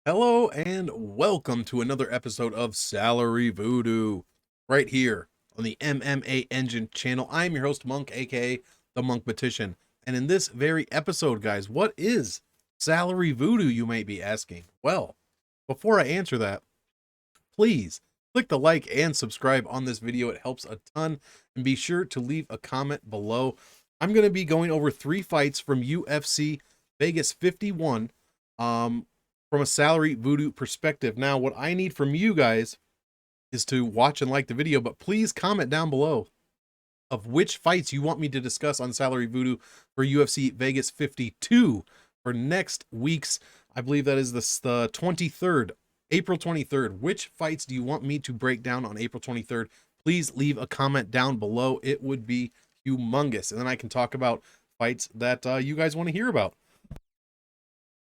Hello and welcome to another episode of Salary Voodoo, right here on the MMA Engine channel. I'm your host, Monk, aka the Monkmatician. And in this very episode, guys, what is Salary Voodoo, you may be asking? Well, before I answer that, please click the like and subscribe on this video. It helps a ton. And be sure to leave a comment below. I'm going to be going over 3 fights from UFC Vegas 51. From a Salary Voodoo perspective. Now, what I need from you guys is to watch and like the video, but please comment down below of which fights you want me to discuss on Salary Voodoo for UFC Vegas 52 for next week's, I believe that is the 23rd, April 23rd. Which fights do you want me to break down on April 23rd? Please leave a comment down below. It would be humongous. And then I can talk about fights that you guys want to hear about.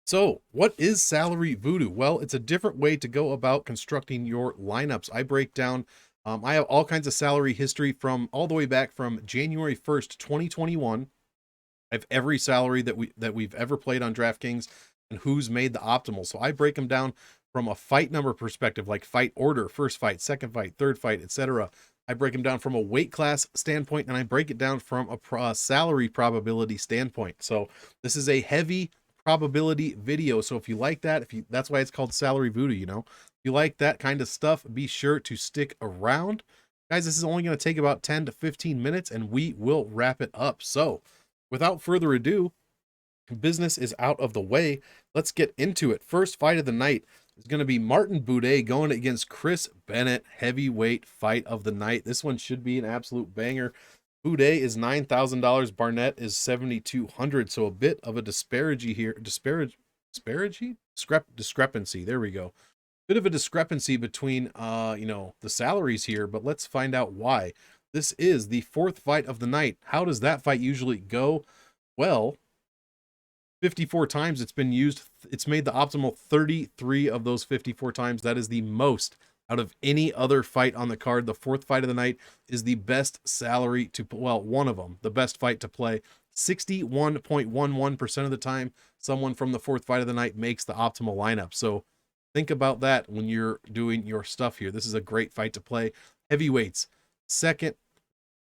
So, what is Salary Voodoo? Well, it's a different way to go about constructing your lineups. I break down, I have all kinds of salary history from all the way back from January 1st, 2021. I have every salary that we've ever played on DraftKings and who's made the optimal. So I break them down from a fight number perspective, like fight order, first fight, second fight, third fight, etc. I break them down from a weight class standpoint, and I break it down from a salary probability standpoint. So this is a heavy probability video. So if you like that, that's why it's called Salary Voodoo, if you like that kind of stuff, be sure to stick around. Guys, this is only going to take about 10 to 15 minutes and we will wrap it up. So without further ado, business is out of the way. Let's get into it. First fight of the night is going to be Martin Buday going against Chris Bennett, heavyweight fight of the night. This one should be an absolute banger. Buday is $9,000. Barnett is $7,200. So a bit of a disparity here. Discrepancy. There we go. Bit of a discrepancy between the salaries here, but let's find out why. This is the 4th fight of the night. How does that fight usually go? Well, 54 times it's been used. It's made the optimal 33 of those 54 times. That is the most out of any other fight on the card. The 4th fight of the night is the best salary to, well, one of them, the best fight to play. 61.11% of the time, someone from the 4th fight of the night makes the optimal lineup. So think about that when you're doing your stuff here. This is a great fight to play. Heavyweights, second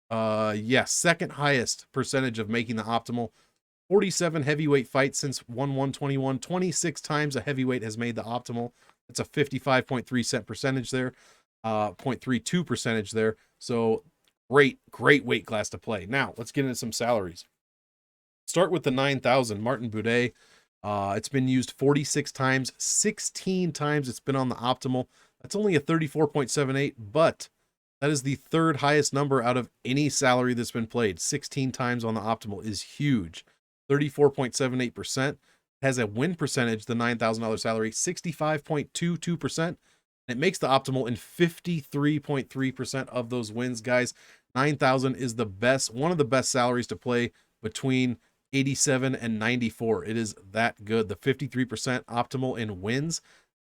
highest percentage of making the optimal. 47 heavyweight fights since 1/1/21. 26 times a heavyweight has made the optimal. That's a 55.3% percentage there, 0.32 percentage there. So great weight class to play. Now let's get into some salaries. Start with the 9,000. Martin Buday. It's been used 46 times. 16 times it's been on the optimal. That's only a 34.78, but that is the 3rd highest number out of any salary that's been played. 16 times on the optimal is huge. 34.78%. Has a win percentage, the $9,000 salary, 65.22%. It makes the optimal in 53.3% of those wins, guys. 9,000 is the best, one of the best salaries to play between 87 and 94. It is that good. The 53% optimal in wins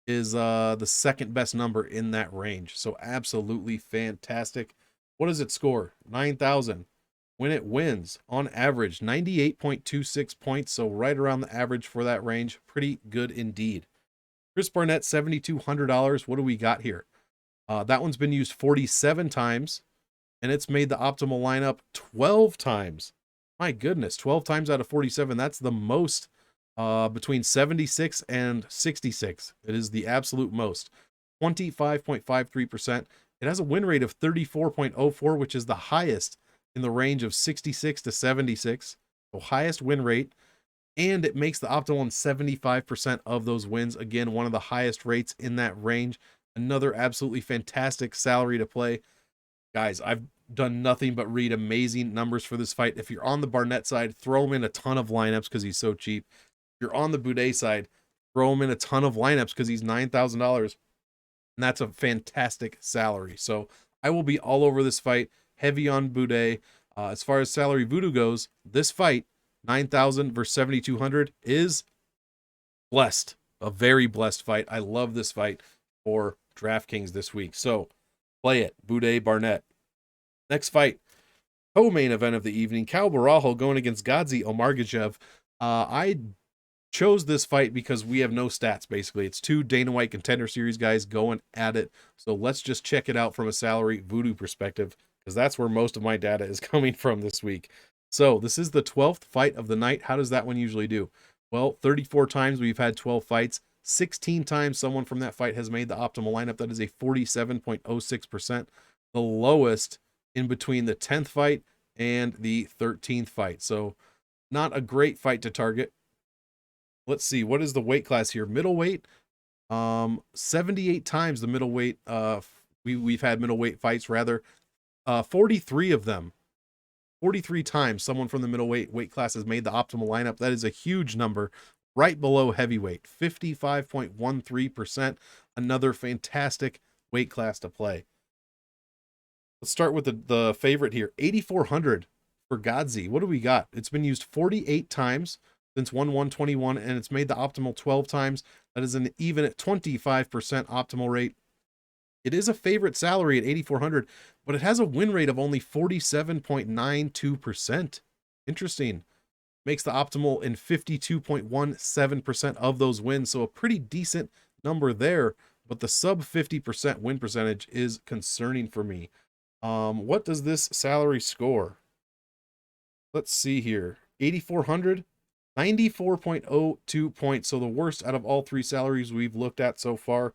is the 2nd best number in that range. So absolutely fantastic. What does it score? 9,000. When it wins, on average, 98.26 points, so right around the average for that range. Pretty good indeed. Chris Barnett, $7,200. What do we got here? That one's been used 47 times, and it's made the optimal lineup 12 times. My goodness, 12 times out of 47. That's the most between 76 and 66. It is the absolute most. 25.53%. It has a win rate of 34.04, which is the highest in the range of 66 to 76, so highest win rate, and it makes the optimal in 75% of those wins. Again, one of the highest rates in that range. Another absolutely fantastic salary to play. Guys, I've done nothing but read amazing numbers for this fight. If you're on the Barnett side, throw him in a ton of lineups because he's so cheap. If you're on the Buday side, throw him in a ton of lineups because he's $9,000, and that's a fantastic salary. So I will be all over this fight. Heavy on Buday. As far as Salary Voodoo goes, this fight, 9,000 versus 7,200, is blessed. A very blessed fight. I love this fight for DraftKings this week. So play it. Buday Barnett. Next fight, co-main event of the evening. Borralho going against Omargadzhiev. I chose this fight because we have no stats, basically. It's two Dana White Contender Series guys going at it. So let's just check it out from a Salary Voodoo perspective, because that's where most of my data is coming from this week. So this is the 12th fight of the night. How does that one usually do? Well, 34 times we've had 12 fights. 16 times someone from that fight has made the optimal lineup. That is a 47.06%. The lowest in between the 10th fight and the 13th fight. So not a great fight to target. Let's see, what is the weight class here? Middleweight, 78 times the middleweight. We've had middleweight fights, rather. 43 of them. 43 times someone from the middleweight weight class has made the optimal lineup. That is a huge number, right below heavyweight, 55.13%. Another fantastic weight class to play. Let's start with the favorite here, 8,400 for Gadzhiev. What do we got? It's been used 48 times since 1/1/21, and it's made the optimal 12 times. That is an even at 25% optimal rate. It is a favorite salary at 8,400, but it has a win rate of only 47.92%. Interesting. Makes the optimal in 52.17% of those wins, so a pretty decent number there, but the sub 50% win percentage is concerning for me. What does this salary score? Let's see here. 8,400, 94.02 points. So the worst out of all three salaries we've looked at so far.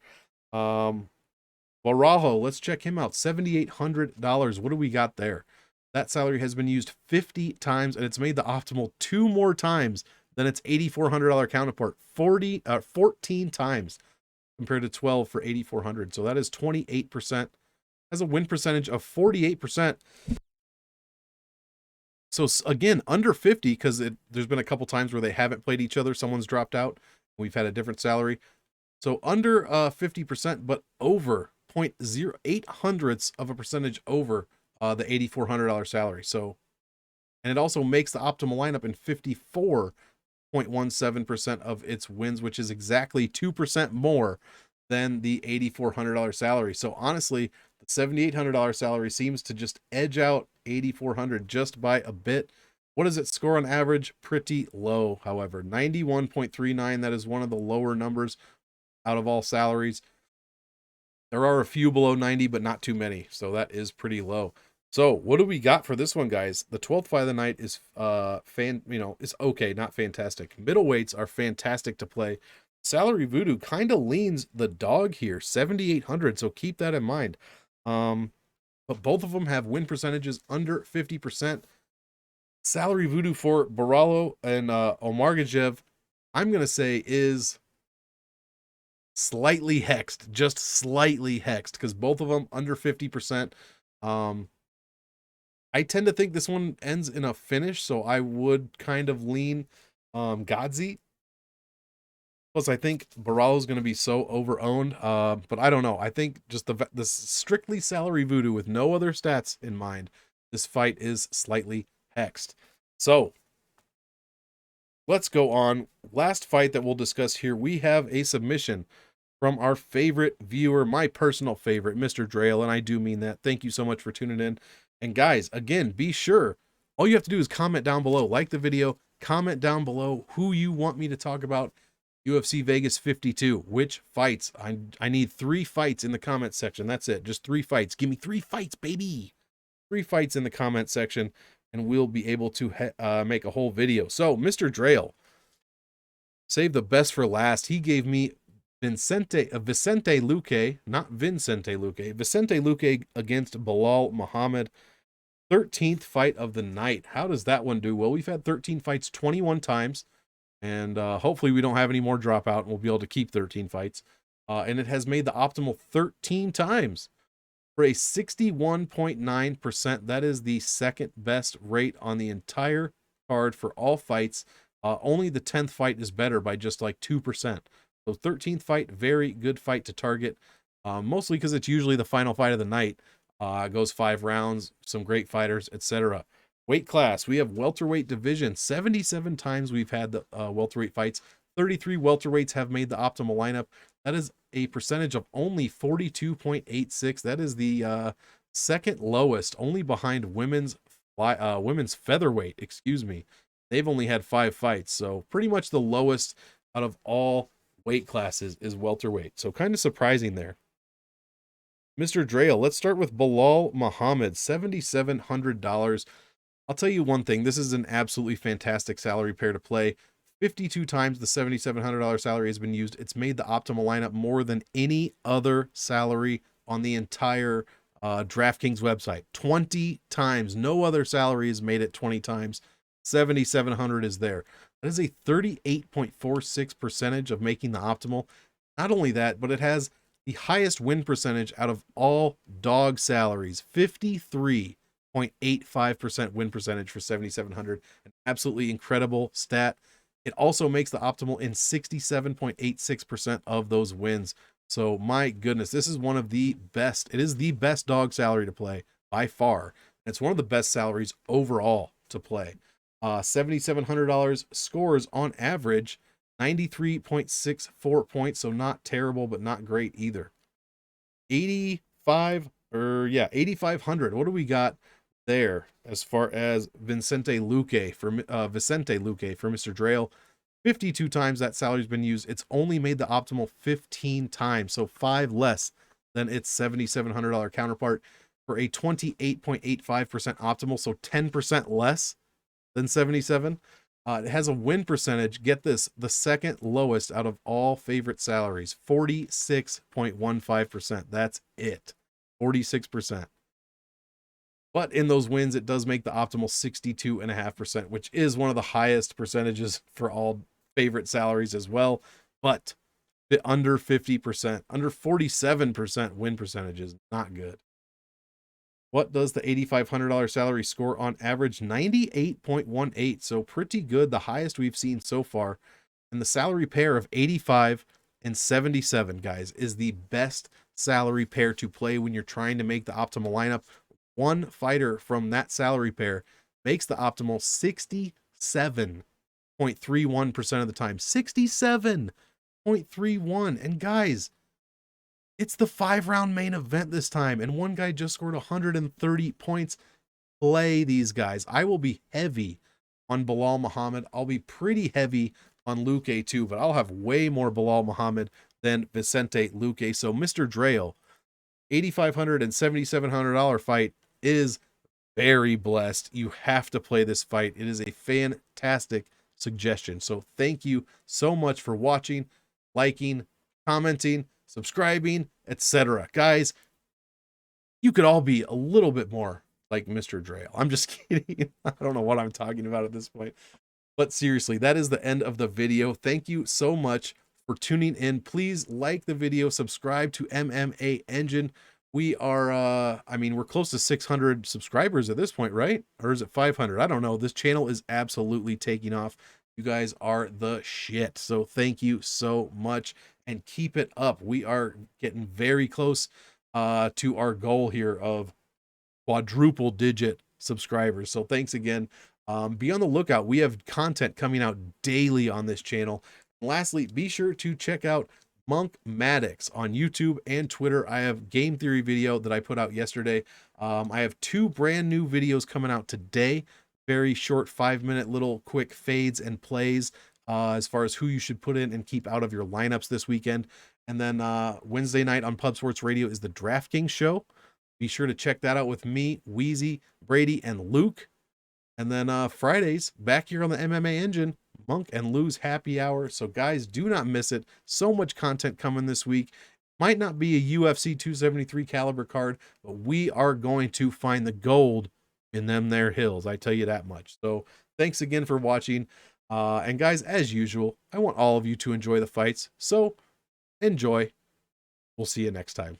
Borralho, let's check him out. $7,800. What do we got there? That salary has been used 50 times, and it's made the optimal 2 more times than its $8,400 counterpart. 14 times compared to 12 for 8,400. So that is 28%. Has a win percentage of 48%. So again, under 50, because there's been a couple times where they haven't played each other. Someone's dropped out. We've had a different salary. So under 50%, but over 0.08 hundredths of a percentage over the $8,400 salary. So, and it also makes the optimal lineup in 54.17% of its wins, which is exactly 2% more than the $8,400 salary. So honestly, the $7,800 salary seems to just edge out $8,400 just by a bit. What does it score on average? Pretty low, however. 91.39. That is one of the lower numbers out of all salaries. There are a few below 90, but not too many. So that is pretty low. So what do we got for this one, guys? The 12th fight of the night is it's okay, not fantastic. Middleweights are fantastic to play. Salary Voodoo kind of leans the dog here, 7,800. So keep that in mind. But both of them have win percentages under 50%. Salary Voodoo for Borralho and Omargadzhiev, I'm going to say is slightly hexed, just slightly hexed, because both of them under 50%. I tend to think this one ends in a finish, so I would kind of lean Gadzhiev. Plus, I think Borralho is going to be so over-owned, but I don't know. I think just the strictly Salary Voodoo with no other stats in mind, this fight is slightly hexed. So let's go on. Last fight that we'll discuss here, we have a submission from our favorite viewer, my personal favorite, Mr. Drail, and I do mean that. Thank you so much for tuning in. And guys, again, be sure, all you have to do is comment down below, like the video, comment down below who you want me to talk about. UFC Vegas 52, which fights? I need 3 fights in the comment section. That's it, just 3 fights. Give me 3 fights, baby. 3 fights in the comment section, and we'll be able to make a whole video. So, Mr. Drail, save the best for last. He gave me Vicente Luque, not Vincente Luque, Vicente Luque against Belal Muhammad. 13th fight of the night. How does that one do? Well, we've had 13 fights 21 times. And hopefully we don't have any more dropout and we'll be able to keep 13 fights. And it has made the optimal 13 times for a 61.9%. That is the second best rate on the entire card for all fights. Only the 10th fight is better by just like 2%. So 13th fight, very good fight to target. Mostly because it's usually the final fight of the night. Goes 5 rounds, some great fighters, etc. Weight class, we have welterweight division. 77 times we've had the welterweight fights. 33 welterweights have made the optimal lineup. That is a percentage of only 42.86. That is the second lowest, only behind women's featherweight. Excuse me. they've only had 5 fights. So pretty much the lowest out of all weight classes is welterweight. So kind of surprising there. Mr. Drail, let's start with Belal Muhammad, $7,700. I'll tell you one thing, this is an absolutely fantastic salary pair to play. 52 times the $7,700 salary has been used. It's made the optimal lineup more than any other salary on the entire DraftKings website. 20 times. No other salary has made it 20 times. 7,700 is there. That is a 38.46% of making the optimal. Not only that, but it has the highest win percentage out of all dog salaries. 53.85% win percentage for 7,700. An absolutely incredible stat. It also makes the optimal in 67.86% of those wins. So my goodness, this is one of the best. It is the best dog salary to play by far. It's one of the best salaries overall to play. $7,700 scores on average 93.64 points. So not terrible, but not great either. 8,500. What do we got there as far as Vicente Luque for Mr. Drail? 52 times that salary's been used. It's only made the optimal 15 times, so 5 less than its $7,700 counterpart for a 28.85% optimal, so 10% less than 77. It has a win percentage, get this, the second lowest out of all favorite salaries, 46.15%. That's it, 46%. But in those wins, it does make the optimal 62.5%, which is one of the highest percentages for all favorite salaries as well. But under 50%, under 47% win percentage is not good. What does the $8,500 salary score on average? 98.18. So pretty good. The highest we've seen so far. And the salary pair of 85 and 77, guys, is the best salary pair to play when you're trying to make the optimal lineup. One fighter from that salary pair makes the optimal 67.31% of the time. 67.31. And guys, it's the 5-round main event this time, and one guy just scored 130 points. Play these guys. I will be heavy on Belal Muhammad. I'll be pretty heavy on Luque too, but I'll have way more Belal Muhammad than Vicente Luque. So Mr. Drail, $8,500 and $7,700 fight is very blessed. You have to play this fight. It is a fantastic suggestion. So thank you so much for watching, liking, commenting, subscribing, etc. Guys, you could all be a little bit more like Mr. Drail. I'm just kidding. I don't know what I'm talking about at this point. But seriously, that is the end of the video. Thank you so much for tuning in. Please like the video, subscribe to MMA Engine. We are, we're close to 600 subscribers at this point, right? Or is it 500? I don't know. This channel is absolutely taking off. You guys are the shit. So thank you so much and keep it up. We are getting very close to our goal here of quadruple digit subscribers. So thanks again. Be on the lookout. We have content coming out daily on this channel. And lastly, be sure to check out Monkmatician on YouTube and Twitter. I have game theory video that I put out yesterday. I have 2 brand new videos coming out today. Very short 5-minute little quick fades and plays as far as who you should put in and keep out of your lineups this weekend. And then Wednesday night on Pub Sports Radio is the DraftKings show. Be sure to check that out with me, Weezy, Brady, and Luke. And then Fridays, back here on the MMA Engine, Monk and Lou's happy hour. So guys, do not miss it. So much content coming this week. Might not be a UFC 273 caliber card, but we are going to find the gold in them there hills. I tell you that much. So thanks again for watching. And guys, as usual, I want all of you to enjoy the fights. So enjoy. We'll see you next time.